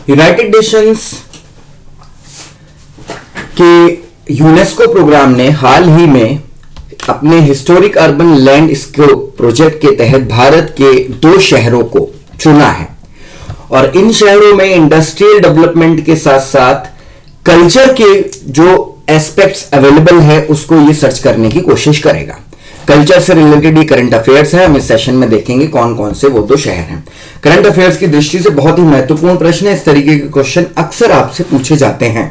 United Nations के UNESCO programme ने हाल ही में अपने हिस्टोरिक अर्बन लैंडस्केप प्रोजेक्ट के तहत भारत के 2 शहरों को चुना है और इन शहरों में इंडस्ट्रियल डेवलपमेंट के साथ साथ कल्चर के जो एस्पेक्ट्स अवेलेबल है उसको ये सर्च करने की कोशिश करेगा। कल्चर से रिलेटेड ये करंट अफेयर्स है। हम इस सेशन में देखेंगे कौन कौन से वो 2 शहर हैं। करंट अफेयर्स की दृष्टि से बहुत ही महत्वपूर्ण प्रश्न है। इस तरीके के क्वेश्चन अक्सर आपसे पूछे जाते हैं।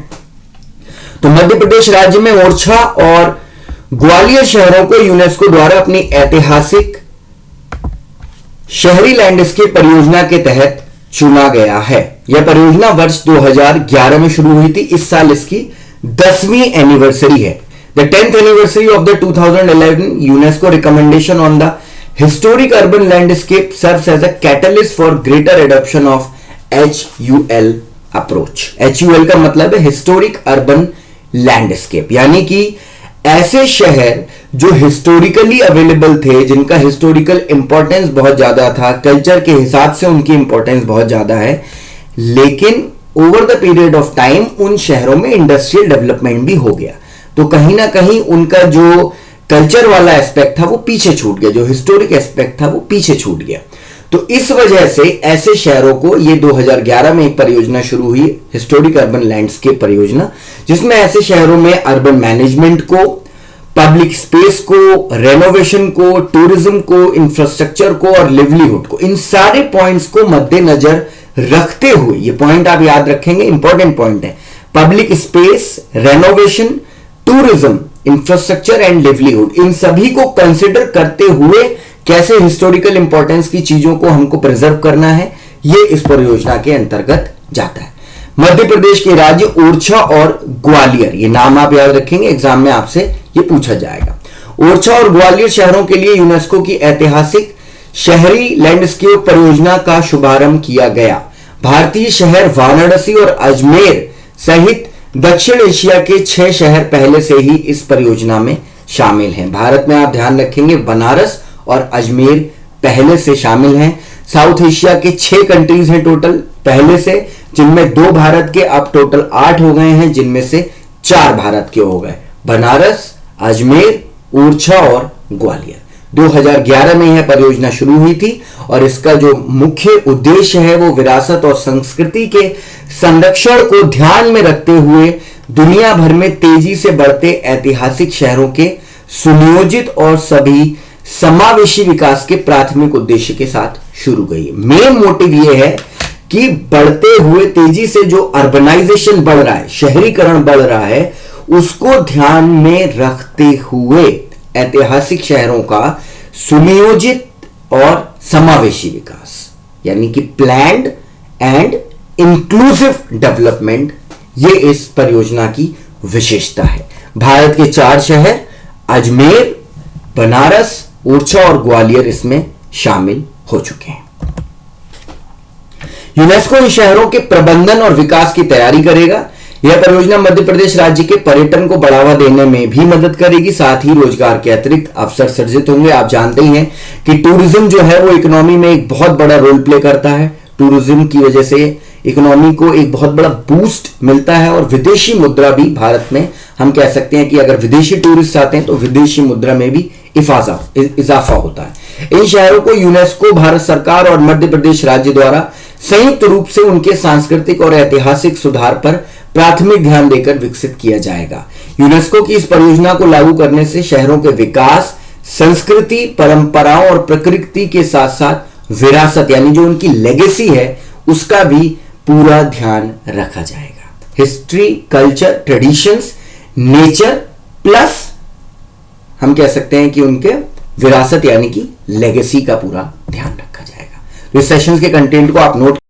तो मध्य प्रदेश राज्य में ओरछा और ग्वालियर शहरों को यूनेस्को द्वारा अपनी ऐतिहासिक शहरी लैंडस्केप परियोजना के तहत चुना गया है। यह परियोजना वर्ष 2011 में शुरू हुई थी। इस साल इसकी 10वीं एनिवर्सरी है। The 10th anniversary of the 2011 UNESCO recommendation on the historic urban landscape serves as a catalyst for greater adoption of HUL approach. HUL का मतलब है historic urban landscape, यानी कि ऐसे शहर जो हिस्टोरिकली अवेलेबल थे, जिनका हिस्टोरिकल इंपॉर्टेंस बहुत ज्यादा था, कल्चर के हिसाब से उनकी इंपॉर्टेंस बहुत ज्यादा है, लेकिन over the period of time उन शहरों में इंडस्ट्रियल डेवलपमेंट भी हो गया, तो कहीं ना कहीं उनका जो कल्चर वाला एस्पेक्ट था वो पीछे छूट गया, जो हिस्टोरिक एस्पेक्ट था वो पीछे छूट गया। तो इस वजह से ऐसे शहरों को ये 2011 में एक परियोजना शुरू हुई, हिस्टोरिक अर्बन लैंडस्केप परियोजना, जिसमें ऐसे शहरों में अर्बन मैनेजमेंट को, पब्लिक स्पेस को, रेनोवेशन को, टूरिज्म को, इंफ्रास्ट्रक्चर को और लिवलीहुड को, इन सारे पॉइंट्स को मद्देनजर रखते हुए, ये पॉइंट आप याद रखेंगे, इंपॉर्टेंट पॉइंट है, public space, renovation, tourism, infrastructure and livelihood, इन सभी को कंसिडर करते हुए कैसे हिस्टोरिकल इंपॉर्टेंस की चीजों को हमको प्रिजर्व करना है, ये इस परियोजना के अंतर्गत जाता है। मध्य प्रदेश के राज्य ओरछा और ग्वालियर, ये नाम आप याद रखेंगे, एग्जाम में आपसे ये पूछा जाएगा। ओरछा और ग्वालियर शहरों के लिए यूनेस्को की ऐतिहासिक शहरी लैंडस्केप परियोजना का शुभारंभ किया गया। भारतीय शहर वाराणसी और अजमेर सहित दक्षिण एशिया के 6 शहर पहले से ही इस परियोजना में शामिल हैं। भारत में आप ध्यान रखेंगे बनारस और अजमेर पहले से शामिल हैं। साउथ एशिया के 6 कंट्रीज हैं टोटल पहले से, जिनमें 2 भारत के, अब टोटल 8 हो गए हैं, जिनमें से 4 भारत के हो गए, बनारस, अजमेर, ओरछा और ग्वालियर। 2011 में यह परियोजना शुरू हुई थी और इसका जो मुख्य उद्देश्य है वो विरासत और संस्कृति के संरक्षण को ध्यान में रखते हुए दुनिया भर में तेजी से बढ़ते ऐतिहासिक शहरों के सुनियोजित और सभी समावेशी विकास के प्राथमिक उद्देश्य के साथ शुरू गई है। मेन मोटिव यह है कि बढ़ते हुए तेजी से जो अर्बनाइजेशन बढ़ रहा है, शहरीकरण बढ़ रहा है, उसको ध्यान में रखते हुए ऐतिहासिक शहरों का सुनियोजित और समावेशी विकास, यानी कि प्लैन्ड एंड इंक्लूसिव डेवलपमेंट, ये इस परियोजना की विशेषता है। भारत के 4 शहर अजमेर, बनारस, ओरछा और ग्वालियर इसमें शामिल हो चुके हैं। यूनेस्को इन शहरों के प्रबंधन और विकास की तैयारी करेगा। यह परियोजना मध्य प्रदेश राज्य के पर्यटन को बढ़ावा देने में भी मदद करेगी, साथ ही रोजगार के अतिरिक्त अवसर सृजित होंगे। आप जानते ही हैं कि टूरिज्म जो है वो इकोनॉमी में एक बहुत बड़ा रोल प्ले करता है। टूरिज्म की वजह से इकोनॉमी को एक बहुत बड़ा बूस्ट मिलता है और विदेशी मुद्रा भी भारत में, हम कह सकते हैं कि अगर विदेशी टूरिस्ट आते हैं तो विदेशी मुद्रा में भी इजाफा होता है। इन शहरों को यूनेस्को, भारत सरकार और मध्य प्रदेश राज्य द्वारा संयुक्त रूप से उनके सांस्कृतिक और ऐतिहासिक सुधार पर प्राथमिक ध्यान देकर विकसित किया जाएगा। यूनेस्को की इस परियोजना को लागू करने से शहरों के विकास, संस्कृति, परंपराओं और प्रकृति के साथ साथ विरासत, यानी जो उनकी लेगेसी है, उसका भी पूरा ध्यान रखा जाएगा। History, culture, traditions, nature plus हम कह सकते हैं कि उनके विरासत यानी कि लेगेसी का पूरा ध्यान रखा जाएगा। तो इस सेशन के कंटेंट को आप नोट